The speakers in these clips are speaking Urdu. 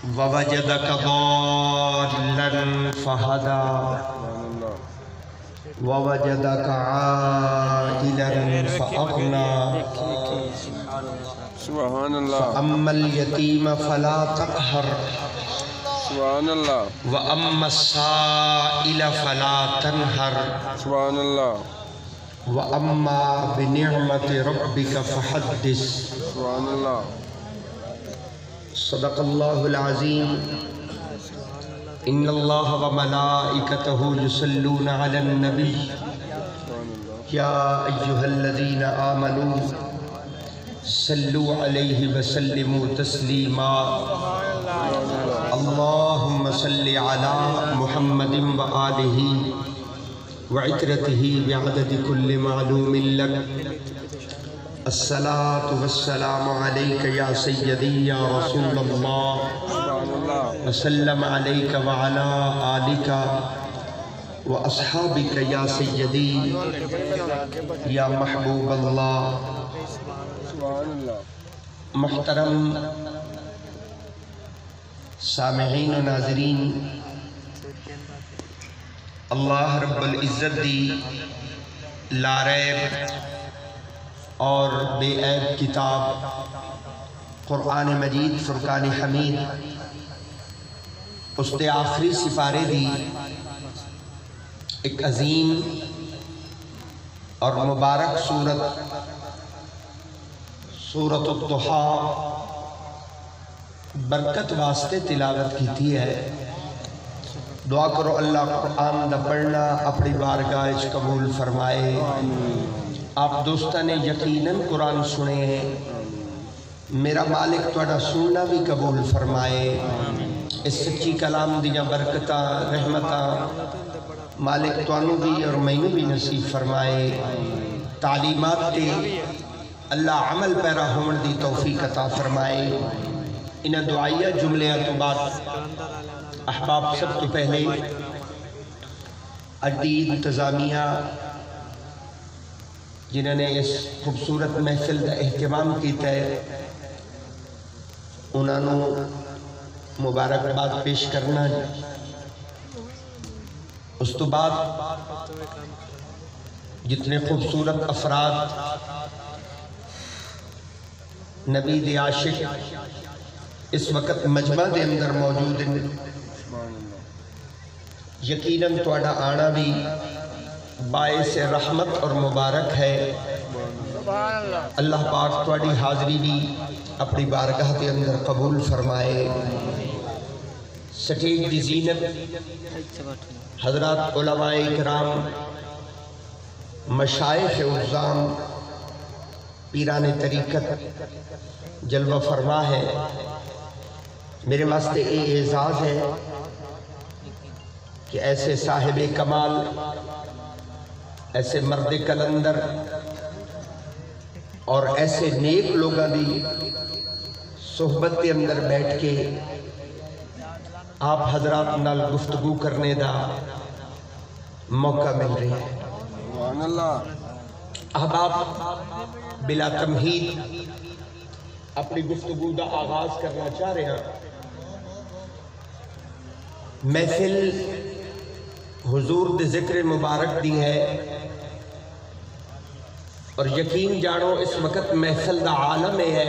وَوَجَدَكَ ضَالًّا فَهَدَى وَوَجَدَكَ عَائِلًا فَأَغْنَى سبحان اللہ فَأَمَّا الْيَتِيمَ فَلَا تَقْهَرْ سبحان اللہ وَأَمَّا السَّائِلَ فَلَا تَنْهَرْ سبحان اللہ وَأَمَّا بِنِعْمَةِ رَبِّكَ فَحَدِّثْ سبحان اللہ صدق اللہ العظیم ان اللہ وملائکتہ یصلون علی النبی یا ایہا الذین آمنوا صلوا علیہ وسلموا تسلیما اللہم صل علی محمد وآلہ وعطرتہ بعدد کل معلوم لک الصلاة والسلام علیک یا سیدی یا رسول اللہ وسلم علیک وعلا آلک واصحابک یا سیدی یا محبوب اللہ محترم سامعین و ناظرین اللہ رب العزت دی لا ریب اور بے عیب کتاب قرآن مجید فرقان حمید اس دے آخری سپارے دی ایک عظیم اور مبارک سورت الضحیٰ برکت واسطے تلاوت کیتی ہے دعا کرو اللہ قرآن دا پڑھنا اپنی بارگاہ اچ قبول فرمائے آپ دوستان نے یقیناً قرآن سنے ہیں میرا مالک توڑا سننا بھی قبول فرمائے اس سچی کلام دیاں برکتاں رحمتاں مالک توانو بھی اور مینو بھی نصیب فرمائے تعلیمات تے اللہ عمل پیرا ہومن دی توفیق عطا فرمائے انہاں دعائیہ جملیاں تو بعد احباب سب تو پہلے اڈی انتظامیہ جنہوں نے اس خوبصورت محفل کا اہتمام کیتا ہے انہوں نے مبارکباد پیش کرنا ہے اس تو بعد جتنے خوبصورت افراد نبی دی عاشق اس وقت مجمع دے اندر موجود ہیں یقیناً توڑا آنا بھی باعث رحمت اور مبارک ہے اللہ پاک توڑی حاضری بھی اپنی بارگاہ کے اندر قبول فرمائے سٹیج دی زینت حضرات علماء اکرام مشائخ عظام پیران طریقت جلوہ فرما ہے میرے واسطے اعزاز ہے کہ ایسے صاحب کمال ایسے مرد کلندر اور ایسے نیک لوگاں دی صحبت کے اندر بیٹھ کے آپ حضرات نال گفتگو کرنے دا موقع مل رہی ہے احباب بلا تمہید اپنی گفتگو دا آغاز کرنا چاہ رہے ہیں محفل حضور دے ذکر مبارک دی ہے اور یقین جانو اس وقت محفل دا عالم ہے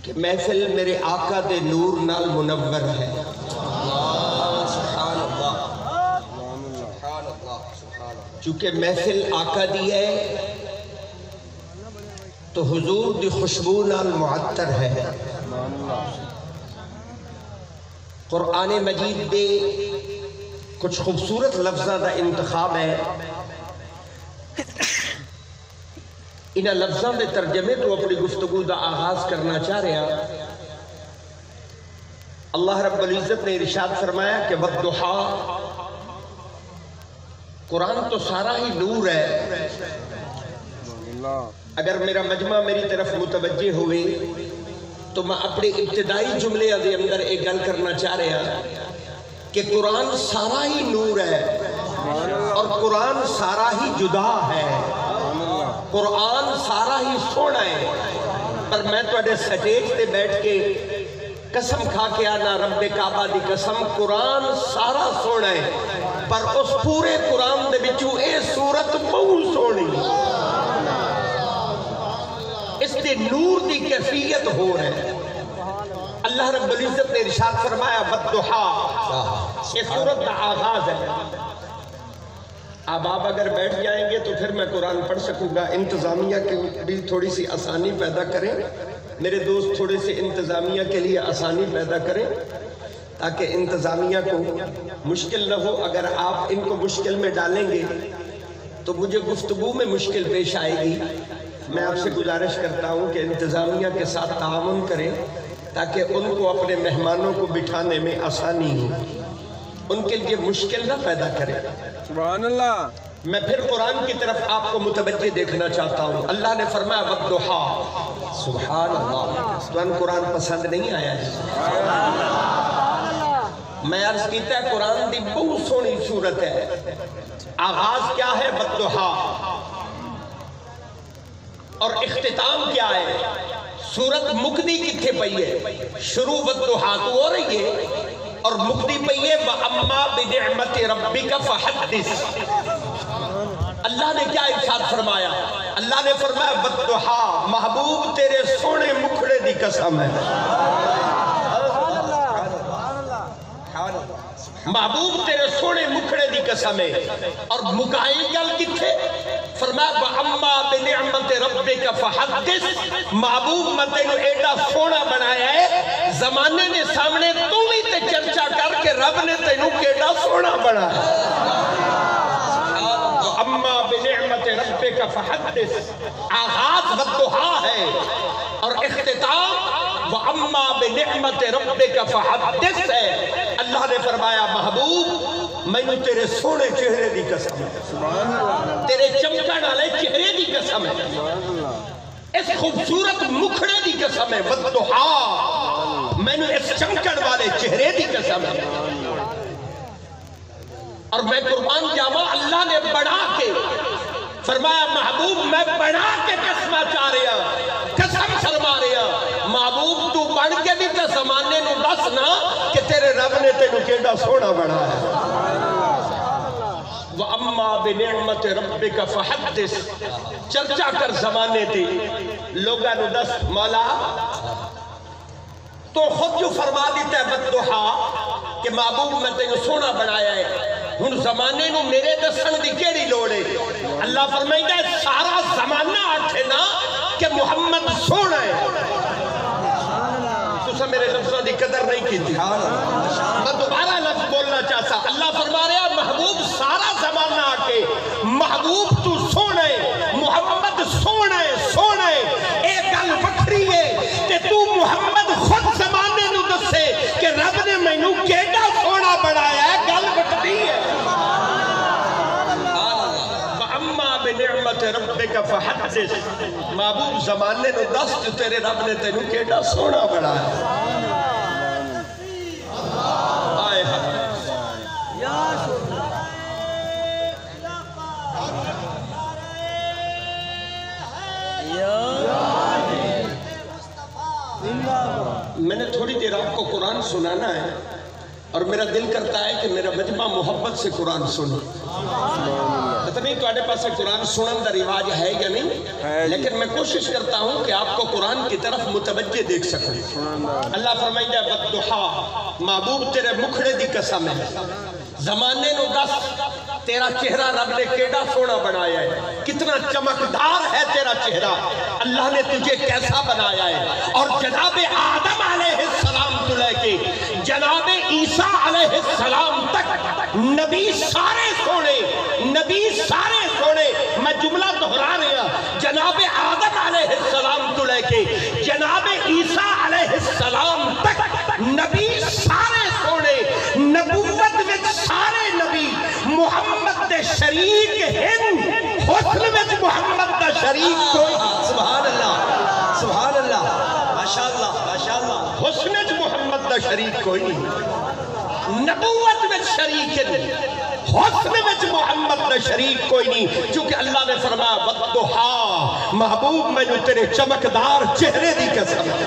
کہ محفل میرے آقا دے نور نال منور ہے چونکہ محفل آقا دی ہے تو حضور دی خوشبو نال معطر ہے قرآن مجید دے کچھ خوبصورت لفظاں دا انتخاب ہے انہاں لفظاں دے ترجمے تو اپنی گفتگو دا آغاز کرنا چاہ رہے ہیں اللہ رب العزت نے ارشاد فرمایا کہ والضحیٰ قرآن تو سارا ہی نور ہے اگر میرا مجمع میری طرف متوجہ ہوئے تو میں اپنے ابتدائی جملے دے اندر ایک گل کرنا چاہ رہا کہ قرآن سارا ہی نور ہے اور قرآن سارا ہی جدا ہے قرآن سارا ہی سونا ہے پر میں تواڈے سٹیج تے بیٹھ کے قسم کھا کے آنا رب کعبہ دی قسم قرآن سارا سونا ہے پر اس پورے قرآن دے بچوں اے سورت بہت سونی اس دے نور دی کیفیت ہو رہے اللہ رب العزت نے ارشاد فرمایا والضحیٰ یہ سورت کا آغاز ہے اب آپ اگر بیٹھ جائیں گے تو پھر میں قرآن پڑھ سکوں گا انتظامیہ کے بھی تھوڑی سی آسانی پیدا کریں میرے دوست تھوڑے سے انتظامیہ کے لیے آسانی پیدا کریں تاکہ انتظامیہ کو مشکل نہ ہو اگر آپ ان کو مشکل میں ڈالیں گے تو مجھے گفتگو میں مشکل پیش آئے گی میں آپ سے گزارش کرتا ہوں کہ انتظامیہ کے ساتھ تعاون کریں تاکہ ان کو اپنے مہمانوں کو بٹھانے میں آسانی ہو ان کے لیے مشکل نہ پیدا کریں سبحان اللہ میں پھر قرآن کی طرف آپ کو متوجہ دیکھنا چاہتا ہوں اللہ نے فرمایا والضحیٰ سبحان اللہ تو ان قرآن پسند نہیں آیا ہے میں عرض کیتا ہے قرآن دی بہت سونی صورت ہے آغاز کیا ہے والضحیٰ اور اختتام کیا ہے سورت مقدی کتھے پئی ہے شروع والضحیٰ تو ہو رہی ہے اور مقدی پئی ہے وَأَمَّا بِنِعْمَةِ رَبِّكَ فَحَدِّثْ اللہ نے کیا ارشاد فرمایا اللہ نے فرمایا والضحیٰ محبوب تیرے سونے مکھڑے دی قسم ہے محبوب تیرے سونے مکھڑے دی قسم ہے اور مکائیں گل کتھے فرمایا وَأَمَّا بِنِعْمَةِ رَبِّكَ فَحَدِّثْ محبوب میں تینو ایڈا سونا بنایا ہے زمانے نے سامنے تو ہی تے چرچا کر کے رب نے تینو کیڈا سونا بنایا وَأَمَّا بِنِعْمَةِ رَبِّكَ فَحَدِّثْ آغاز والضحیٰ ہے اور اختتام وَأَمَّا بِنِعْمَةِ رَبِّكَ فَحَدِّثْ ہے اللہ نے فرمایا محبوب میں نے تیرے سونے چہرے دی قسم ہے تیرے چمکن والے چہرے دی قسم ہے اس خوبصورت مکھڑے دی قسم ہے والضحیٰ میں نے اس چمکن والے چہرے دی قسم ہے اور میں قربان جاوا اللہ نے بڑھا کے فرمایا محبوب میں بڑھا کے قسمہ چاہ رہا قسم فرما رہا محبوب تو بڑھ کے بھی تے زمانے نو دسنا کہ تیرے رب نے تینو کیڑا سونا بڑھا ہے وَأَمَّا بِنِعْمَةِ رَبِّكَ فَحَدِّثْ چرچا کر زمانے تھی لوگاں نو دس مولا تو خود جو فرما دیتا ہے والضحیٰ کہ محبوب میں تینو سونا بنایا ہے ہن زمانے نو میرے دسن دی کیڑی لوڑ ہے اللہ فرمائیتا ہے سارا زمانہ آٹھے نا کہ محمد سونا ہے تو سب میرے لفظوں دی قدر نہیں کی تھی میں دوبارہ لفظ بولنا چاہتا اللہ فرما رہا محبوب سارا زمانہ آٹھے محبوب تو سونا ہے محمد سونا ہے سونا ہے ایک گل وکھری ہے کہ تو محمد خود زمانے نو دسے کہ رب نے میں نو کیڑا سونا بنایا ہے گل وکھری ہے وَأَمَّا بِنِعْمَةِ رَبِّكَ فَحَدِّثْ محبوب زمانے نو دس جو تیرے رب نے تینو کیڑا سونا بنایا ہے آئے میں نے تھوڑی دیر آپ کو قرآن سنانا ہے اور میرا دل کرتا ہے کہ میرا مجمع محبت سے قرآن سنو پتہ نہیں تو پاس قرآن سنن دا رواج ہے یا نہیں لیکن میں کوشش کرتا ہوں کہ آپ کو قرآن کی طرف متوجہ دیکھ سکوں اللہ فرمائیتا ہے والضحیٰ محبوب تیرے مکھڑے دی قسم ہے زمانے نو دس تیرا چہرہ رب نے کیڑا سونا بنایا ہے کتنا چمکدار ہے تیرا چہرہ اللہ نے تجھے کیسا بنایا ہے اور جناب آدم علیہ السلام تو لے کے جناب عیسیٰ علیہ السلام تک نبی سارے سونے میں جملہ دہرا رہا جناب آدم علیہ السلام تو لے کے جناب عیسیٰ علیہ السلام تک نبی سارے سونے نبوت وچ سارے نبی محمد دے شریک ہیں حسن وچ محمد دا شریک کوئی سبحان اللہ ماشاءاللہ حسن وچ محمد دا شریک کوئی نہیں نبوت میں شریک حسن میں محمد نے شریک کوئی نہیں، چونکہ اللہ نے فرمایا وَالضُّحَىٰ محبوب میں جو تیرے چمکدار چہرے دی قسم ہے۔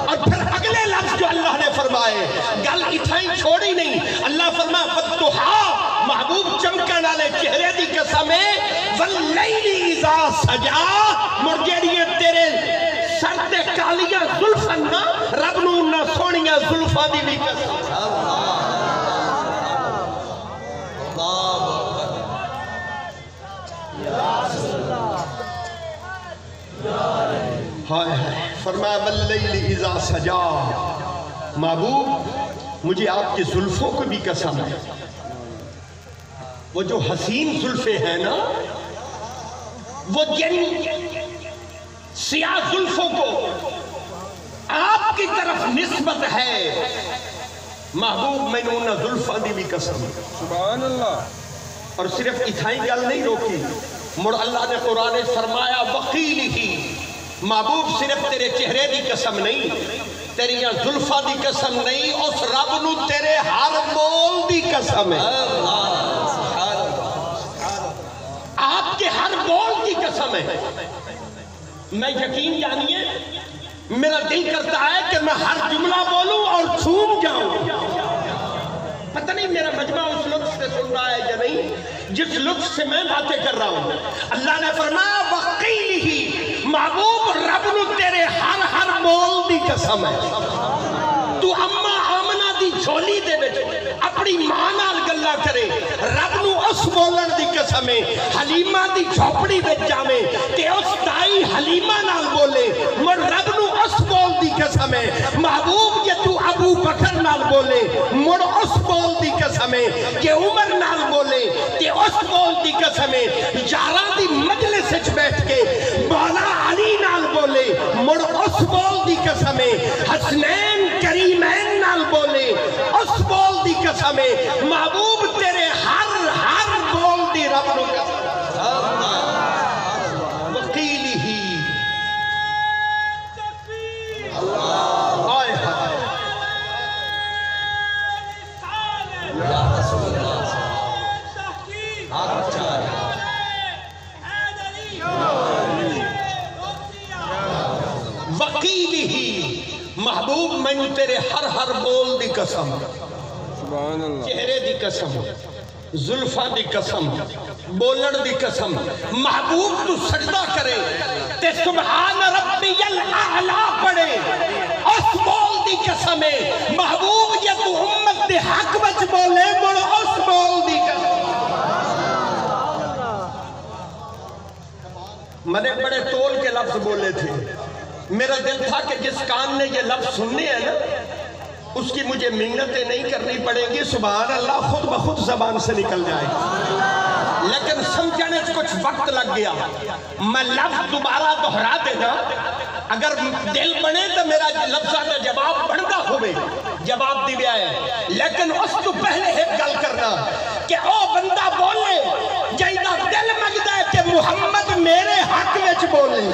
اور پھر اگلے لفظ جو اللہ نے فرمائے گل اتھائی چھوڑی نہیں، اللہ فرمایا وَالضُّحَىٰ محبوب چمکن والے چہرے دی قسم ہے، وَاللَّيْلِ اِذَا سَجَا مرجیڑیے تیرے سر تے کالیاں زلفن نا رب نو نہ سونیاں زلفاں دی بھی قسم۔ فرمایا واللیل اذا سجا محبوب مجھے آپ کی زلفوں کو بھی قسم ہے، وہ جو حسین زلفیں ہیں نا، وہ جن سیاہ زلفوں کو آپ کی طرف نسبت ہے محبوب میں نے انہاں زلفاں دی بھی قسم ہے۔ سبحان اللہ۔ اور صرف اتھائی گل نہیں روکی، مڑ اللہ نے قرآن فرمایا وقیلہ محبوب صرف تیرے چہرے دی قسم نہیں، تیریاں زلفاں دی قسم نہیں، اس رب نو تیرے ہر بول دی قسم ہے، آپ کے ہر بول کی قسم ہے۔ میں یقین جانیے میرا دل کرتا ہے کہ میں ہر جملہ بولوں اور جھوم جاؤں، پتہ نہیں میرا مجمع اس لطف سے سن رہا ہے یا نہیں جس لطف سے میں باتیں کر رہا ہوں۔ اللہ نے فرمایا وقیلہ محبوب رب نو تیرے ہر بول دی قسم ہے۔ تو اماں آمنہ دی جھولی دے بچ اپنی ماں نال گلا کرے، رب نو اس بولن دی قسم ہے، حلیمہ دی جھوپڑی بچ جاویں کہ اس دائی حلیمہ نال بولے، مر رب نو اس بول دی قسم ہے۔ محبوب یہ تو ابو بکر نال بولے، مر اس بول دی قسم ہے کہ عمر نال بولے کہ اس بول دی قسم ہے، یاراں دی مجلس وچ بیٹھ کے مولا علی نال بولے، مر اس بول دی قسم ہے، حسنین کریمین نال بولے، اس بول دی قسم ہے۔ محبوب تیرے ہر بول دی رب نو قسم وقیلہ محبوب میں نے تیرے ہر بول دی قسم، سبحان اللہ، چہرے دی قسم، زلفاں دی قسم، بولن دی قسم، محبوب تو سجدہ کرے تے سبحان ربی الاعلیٰ پڑھے، اس بول دی قسم ہے۔ محبوب یہ تو امت دے حق بچ بولے مڑ اس بول دی قسم۔ میں نے بڑے تول کے لفظ بولے تھے، میرا دل تھا کہ جس کان نے یہ لفظ سننے ہیں نا اس کی مجھے منتیں نہیں کرنی پڑیں گی، سبحان اللہ خود بخود زبان سے نکل جائے، لیکن سمجھنے کچھ وقت لگ گیا۔ میں لفظ دوبارہ دہرا دینا، اگر دل بنے تو میرا لفظہ کا جواب بڑھتا ہوئے جواب دی ہے، لیکن اس تو پہلے ایک گل کرنا کہ او بندہ بولے جائیدہ دل مگدہ ہے کہ محمد میرے حق وچ بولے۔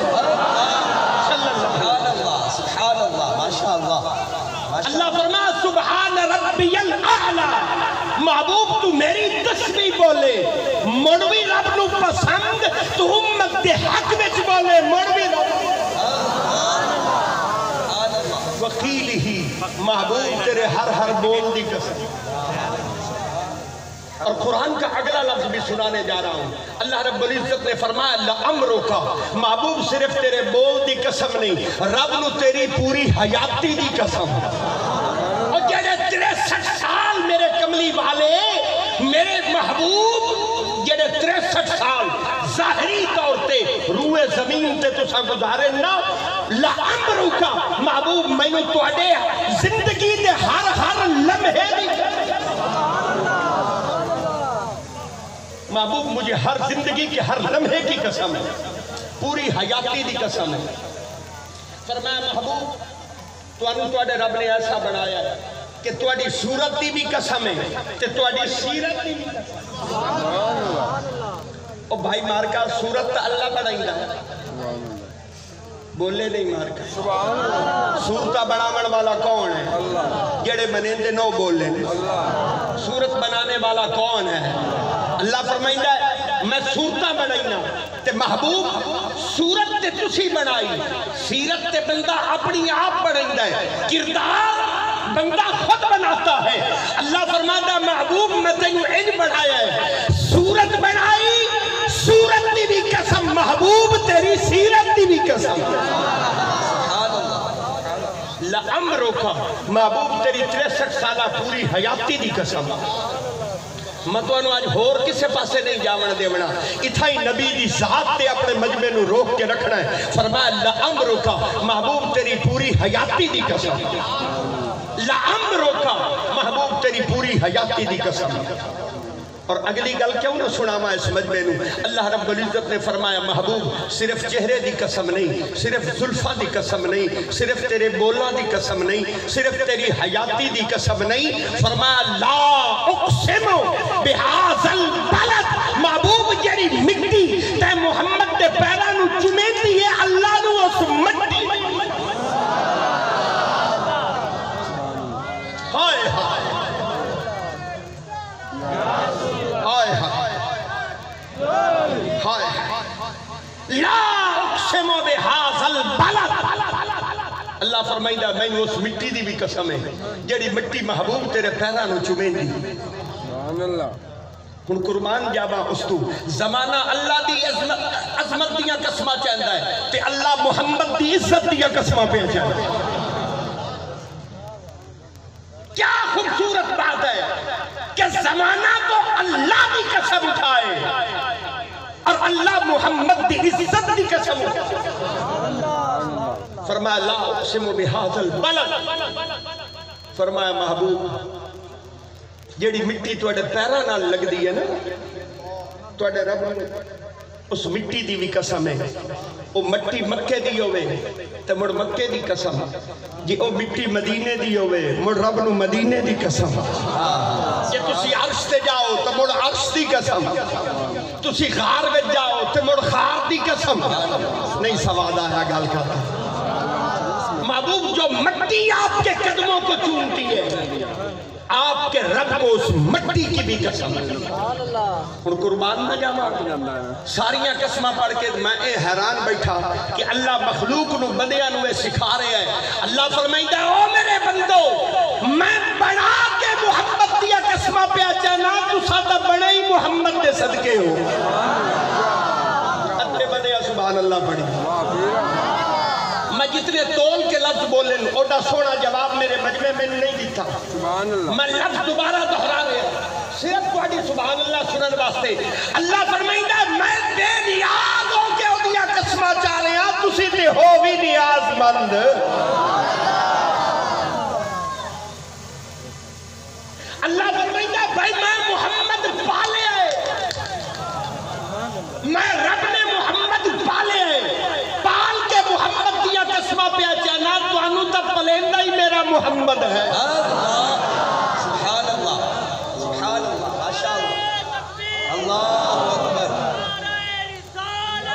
سبحان اللہ ماشاءاللہ۔ اللہ فرمایا سبحان ربی الاعلیٰ محبوب تو میری تسبیح بولے، مڑوی رب نو پسند تو امت دے حق وچ بولے، مڑوی رب وقیلہ محبوب تیرے ہر بول دی قسم۔ اور قرآن کا اگلا لفظ بھی سنانے جا رہا ہوں، اللہ رب العزت نے فرمایا لَأَمْرُكَ محبوب صرف تیرے بول دی قسم نہیں، رب نو تیری پوری حیاتی دی قسم۔ اور جڑے 63 سال میرے کملی والے میرے محبوب جڑے 63 سال ظاہری طور تے روئے زمین تے تو سا گزارے نا، لَأَمْرُكَ محبوب میں نے توڑے زندگی دے ہر لمحے دی محبوب مجھے ہر زندگی کے ہر لمحے کی قسم ہے، پوری حیاتی دی قسم ہے۔ فرمایا محبوب توڑے رب نے ایسا بنایا ہے کہ توڑی صورت دی بھی قسم ہے تے توڑی سیرت دی بھی قسم ہے۔ او بھائی مارکا صورت تا اللہ بنائی ہے، بولے نہیں مار کر سبحان اللہ صورتہ بناون والا کون ہے اللہ جڑے منیندے نو بولے اللہ صورت بنانے والا کون ہے اللہ فرمائندہ ہے میں صورتہ بنائینا تے محبوب صورت تے تسی بنائی سیرت تے بندہ اپنی آپ بنائندہ ہے کردار بندہ خود بناتا ہے اللہ فرماتا محبوب میں تینوں انج بنایا ہے صورت بنائی صورت دی بھی قسم محبوب تیری سیرت دی بھی قسم لعمرکا محبوب تیری 63 سالہ پوری حیاتی دی قسم مطلب آج ہور کسے پاسے نہیں جاون دیونا اتھا ہی نبی دی ذات تے اپنے مجمع نو روک کے رکھنا ہے فرمایا لعمرکا محبوب تیری پوری حیاتی دی قسم لعمرکا محبوب تیری پوری حیاتی دی قسم اور اگلی گل کیوں نہ سناما اس مجمع نو اللہ رب العزت نے فرمایا محبوب صرف چہرے دی قسم نہیں صرف زلفہ دی قسم نہیں صرف تیرے بولا دی قسم نہیں صرف تیری حیاتی دی قسم نہیں فرمایا لا اقسم بہذا البلد محبوب جیری مٹی تے محمد دے پیرا نو چمیتی ہے اللہ نو اس مٹی ہائے ہائے لا اقسم بہذا البلد اللہ فرمائندہ میں اس مٹی دی بھی قسم ہے جڑی مٹی محبوب تیرے پیرا نو چومیں دی سبحان اللہ ہن قربان جاوا اس تو زمانہ اللہ دی عظمت دیاں قسمہ چاہندہ ہے تے اللہ محمد دی عزت دیاں قسمہ پہ چاہندہ ہے کیا خوبصورت بات ہے کہ زمانہ تو اللہ دی قسم اٹھائے اور اللہ محمد دی عزت دی قسم اٹھائے فرمایا لا اقسم بہذا البلد فرمایا محبوب جیڑی مٹی توڑے پیرا نال لگ دی ہے نا توڑے رب اس مٹی دی بھی قسم ہے وہ مٹی مکے دی ہوئے تو مڑ مکے دی قسم جی وہ مٹی مدینے دی ہوئے مڑ رب نو مدینے دی قسم جی تسی عرش تے جاؤ تو مڑ عرش دی قسم تسی غار میں جاؤ تو مڑ غار دی قسم نہیں سوادہ ہے گال کرتا محبوب جو مٹی آپ کے قدموں کو چونتی ہے آپ کے رب کو اس مٹی کی بھی قسم اور قربان نہ جاما ساریاں قسمہ پڑھ کے میں حیران بیٹھا کہ اللہ مخلوق نو بندیاں نو سکھا رہے ہیں اللہ فرمائندہ ہے او میرے بندو میں بنا کے محمد دیا قسمہ پہ اچانا تو ساتھ بڑے ہی محمد دے صدقے ہو اتنے بندیاں سبحان اللہ پڑھی میں جتنے تول کے لفظ بولیں اوڈا سونا جواب میرے مجمع میں نہیں دیتا سبحان اللہ میں لفظ دوبارہ دہرا رہے ہیں صرف کوئی سبحان اللہ سنن واسطے اللہ فرمائندہ میں بے نیاز ہو کے اودیاں قسمہ چاہ رہے ہیں تسی تے ہو بھی نیاز مند اللہ فرمائندہ بھائی میں محمد پالے ہے میں رب نے محمد پالے ہے پال کے محمد دیا قسمہ پہ اچانا تو انو تب پلندہ ہی میرا محمد ہے سبحان اللہ سبحان اللہ ماشاء اللہ اللہ اکبر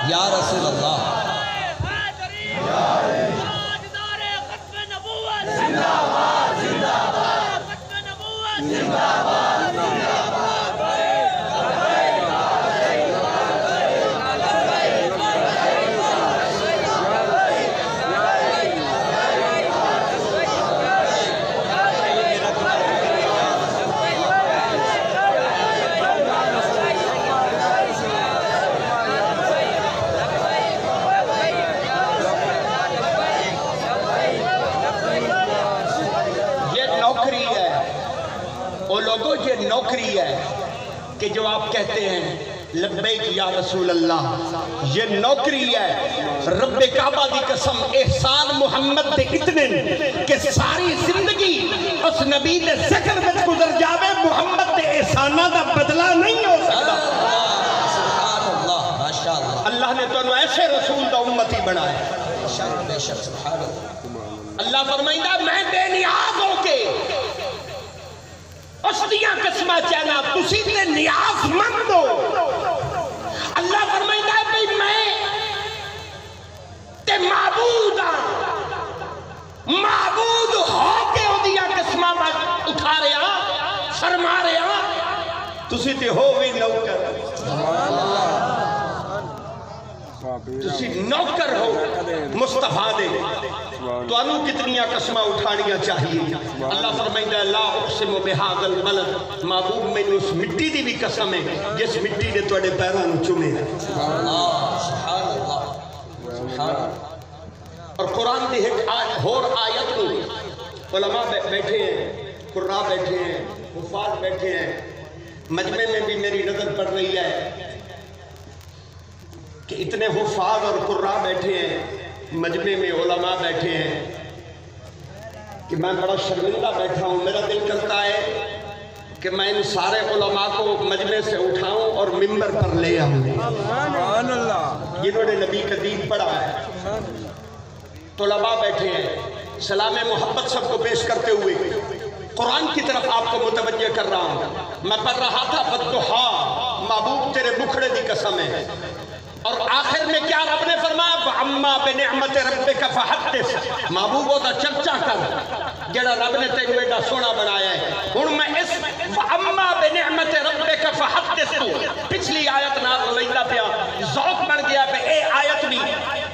یا رسول اللہ یہ نوکری ہے کہ جو آپ کہتے ہیں لبیک یا رسول اللہ یہ نوکری ہے رب کعبہ دی قسم احسان محمد دے اتنے کہ ساری زندگی اس نبی دے ذکر میں گزر جاوے محمد دے احسانہ دا بدلہ نہیں ہو سکتا سبحان اللہ ماشاءاللہ اللہ نے تو ایسے رسول دا امتی بنایا بے شک سبحان اللہ اللہ فرمائندہ میں بے نیاز ہو کے اس دیا قسمہ چاہنا تسی تے نیاز مند ہو اللہ فرمائندہ ہے بھئی میں تے معبود معبود ہو کے اودیاں قسماں اٹھا رہا فرما رہا تسی تے ہو بھی نوکر تسی نوکر ہو مصطفیٰ دے تو انو کتنیاں قسمہ اٹھانیاں چاہیے اللہ فرمائندہ لا اقسم بہذا البلد محبوب میں نے اس مٹی دی بھی قسم ہے جس مٹی نے توڑے پیروں چومے سبحان اللہ سبحان اللہ اور قرآن دی ایک اور آیت کو علماء بیٹھے ہیں قراء بیٹھے ہیں حفاظ بیٹھے ہیں مجمع میں بھی میری نظر پڑ رہی ہے کہ اتنے حفاظ اور قراء بیٹھے ہیں مجمع میں علماء بیٹھے ہیں کہ میں بڑا شرمندہ بیٹھا ہوں میرا دل کرتا ہے کہ میں ان سارے علماء کو مجمع سے اٹھاؤں اور ممبر پر لے آؤں سبحان اللہ جنہوں نے نبی کا دین پڑھا ہے طلباء بیٹھے ہیں سلام محبت سب کو پیش کرتے ہوئے قرآن کی طرف آپ کو متوجہ کر رہا ہوں میں پڑھ رہا تھا بدہا محبوب تیرے مکھڑے دی قسم ہے اور آخر میں کیا رب نے فرمایا وَعَمَّا بِنِعْمَتِ رَبِّكَ فَحَدِّثْ محبوب دا چرچا کر جڑا رب نے تینو ایڈا سونا بنایا ہے ہن میں اس وَعَمَّا بِنِعْمَتِ رَبِّكَ فَحَدِّثْ پچھلی آیت نال لیندا پیا ذوق بن گیا کہ اے آیت بھی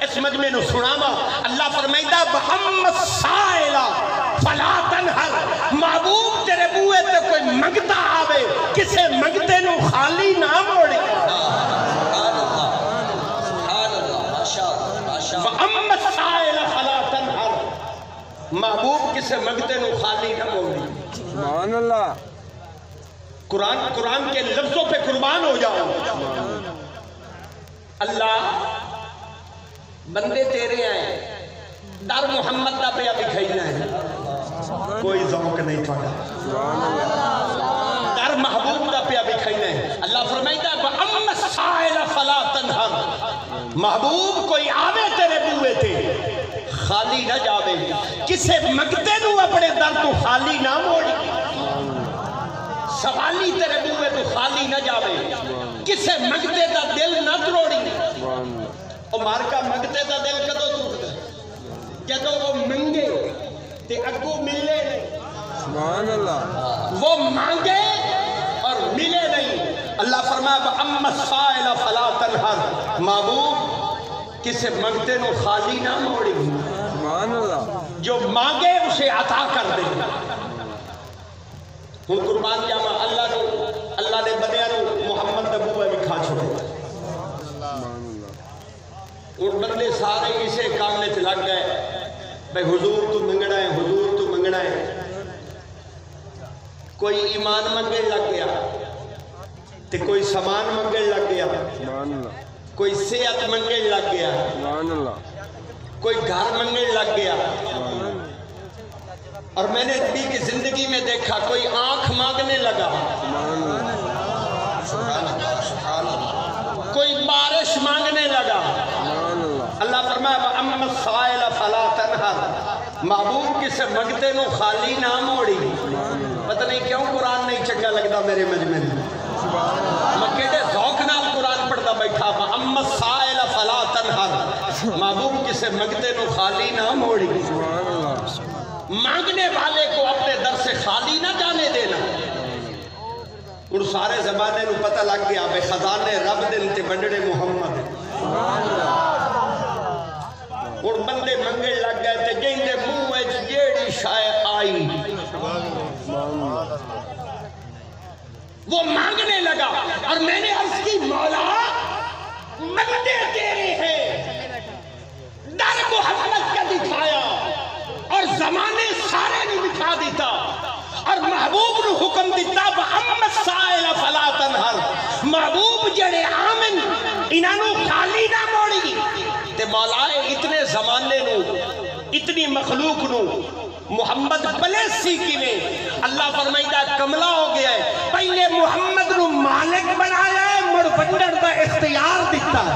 اس مجمع نو سناواں اللہ فرمائندا وَعَمَّا السَّائِلَ فَلَا تَنْهَرْ محبوب تیرے بوئے تے کوئی منگتا آوے کسے منگتے نو خالی نہ موڑی وَأَمَّا السَّائِلَ فَلَا تَنْهَرْ محبوب کسے منگتے نو خالی نہ موڑی سبحان اللہ قرآن کے لفظوں پہ قربان ہو جاؤ اللہ بندے تیرے ہیں در محمد دا پہ ابھی کھائینا ہے کوئی ذوق نہیں تھوڑا در محبوب دا پہ ابھی کھائینا ہے اللہ فرمائیتا ہے وَأَمَّا السَّائِلَ فَلَا تَنْهَرْ محبوب کوئی آوے تیرے بوئے تھے خالی نہ جاوے کسے مگتے نو اپنے در تو خالی نہ موڑی سوالی تیرے بوئے تو خالی نہ جاوے کسے مگتے دا دل نہ تروڑی اور مارکا مگتے دا دل کدو توڑتا جدو وہ منگے تے اگو ملے نہیں سبحان اللہ وہ مانگے اور ملے نہیں اللہ فرمایا وَأَمَّا السَّائِلَ فَلَا تَنْهَرْ محبوب کسے منگتے نو خالی نہ موڑی سبحان اللہ جو مانگے اسے عطا کر دے ہن قربان جاوا اللہ نے بندیاں نو محمد دا بوئے بھی کھا چھوڑے اور بندے سارے اسے کام میں لگ گئے بھئی حضور تو منگنا ہے حضور تو منگنا ہے کوئی ایمان منگے لگ گیا تے کوئی سامان منگے لگ گیا سبحان اللہ کوئی صحت منگے لگ گیا سبحان اللہ کوئی گھر منگے لگ گیا اور میں نے نبی کی زندگی میں دیکھا کوئی آنکھ مانگنے لگا کوئی بارش مانگنے لگا اللہ فرمایا وَأَمَّا السَّائِلَ فَلَا تَنْهَرْ محبوب کسے مگتے نو خالی نہ موڑی پتہ نہیں کیوں قرآن نہیں چنگا لگتا میرے مجمع میں مکیڈے ذوق نال قرآن پڑھتا بیٹھا وَأَمَّا السَّائِلَ فَلَا تَنْهَرْ محبوب کسے مگتے نو خالی نہ موڑی مانگنے والے کو اپنے در سے خالی نہ جانے دینا اور سارے زمانے نو پتہ لگ گیا بے خزانے رب دن تے بندڑے محمد اور بندے منگے لگ گئے تے جن دے منہ وچ جیڑی شے آئی وہ مانگنے لگا اور میں نے عرض کی مولا منگتے تیرے ہیں در محمد کا دکھایا اور زمانے سارے نے دکھا دیتا اور محبوب نے حکم دیتا وَأَمَّا السَّائِلَ فَلَا تَنْهَرْ محبوب جڑے آمن انہوں خالی نہ موڑی تے مولا اتنے زمانے نو اتنی مخلوق نو محمد پلیسی کی میں اللہ فرمائیدہ کملہ ہو گیا ہے پہلے محمد نو مالک بنایا ہے مڑ بندر دا اختیار دیتا ہے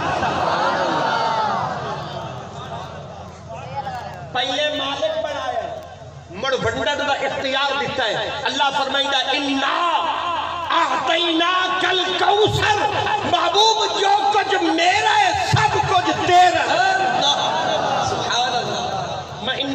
پہلے مالک بنایا ہے مڑ بندر دا اختیار دیتا ہے اللہ فرمائیدہ اِنَّا اَعْتَيْنَاكَ الْكَوْثَرَ محبوب جو کچھ میرا ہے سب کچھ تیرا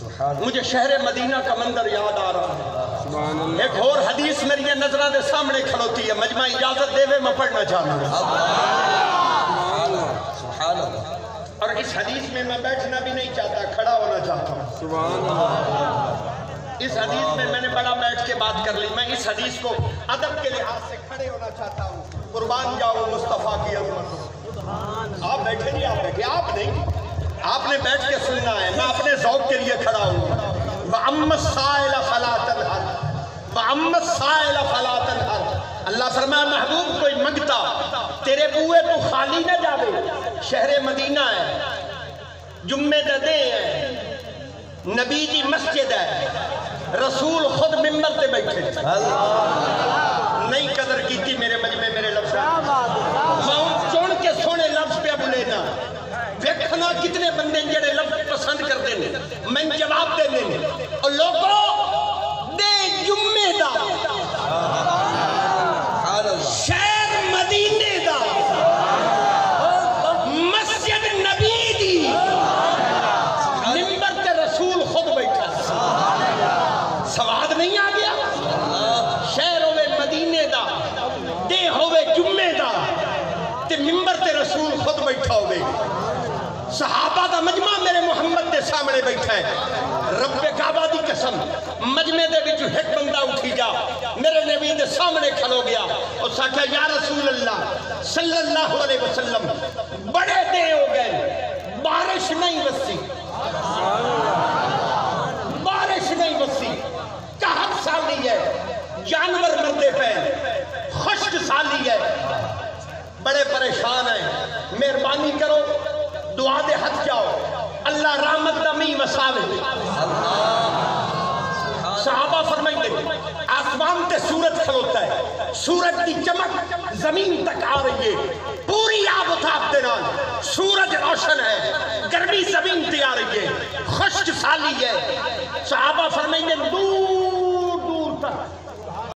مجھے شہر مدینہ کا منظر یاد آ رہا ہے. سبحان اللہ ایک اور حدیث میری نظروں کے سامنے کھلوتی ہے. مجمع اجازت دے میں پڑھنا چاہتا ہوں. سبحان اللہ. اور اس حدیث میں میں بیٹھنا بھی نہیں چاہتا, کھڑا ہونا چاہتا ہوں. سبحان اللہ اس حدیث میں نے بڑا بیٹھ کے بات کر لی. میں اس حدیث کو ادب کے لحاظ سے کھڑے ہونا چاہتا ہوں. قربان جاؤ مصطفیٰ کی عظمت. آپ بیٹھے نہیں, آپ بیٹھے, آپ نہیں, آپ نے بیٹھ کے سننا ہے. میں اپنے ذوق کے لیے کھڑا ہوں. وَأَمَّا السَّائِلَ فَلَا تَنْهَرْ وَأَمَّا السَّائِلَ فَلَا تَنْهَرْ. اللہ فرمایا محبوب کوئی منگتا تیرے بوئے تو خالی نہ جاوے. شہر مدینہ ہے, جمعے دے ہیں, نبی دی مسجد ہے, رسول خود ممبر تے بیٹھے. نہیں قدر کیتی میرے مجمع میرے لفظ. میں چون کے سونے لفظ پہ بلینا ویکھنا کتنے بندے جڑے لفظ پسند کرتے ہیں. میں جواب دے لینے اور لوگوں دے جمعے دا شہر مدینے دا مسجد نبی دی ممبر تے رسول خود بیٹھا. سواد نہیں آ گیا؟ شہر ہوئے مدینے دا, دے ہوئے جمعے دا, تے ممبر تے رسول خود بیٹھا ہوئے. صحابہ دا مجمع میرے محمد دے سامنے بیٹھا ہے. رب کعبہ دی قسم مجمع دے وچ ایک بندہ اٹھی جا میرے نبی دے سامنے کھلو گیا اور ساکھا یا رسول اللہ صلی اللہ علیہ وسلم بڑے دے ہو گئے, بارش نہیں وسی, بارش نہیں وسی, قحط سالی ہے, جانور مردے پہ, خشک سالی ہے, بڑے پریشان ہیں. مہربانی کرو دعا دے ہتھ جاؤ, اللہ رحمت دا می وساوے. صحابہ فرمائیں گے آسمان تے سورج کھلوتا ہے, سورج کی چمک زمین تک آ رہی ہے, پوری آب و تاب دے نال سورج روشن ہے, گرمی زمین تے آ رہی ہے, خشک سالی ہے. صحابہ فرمائیں گے دور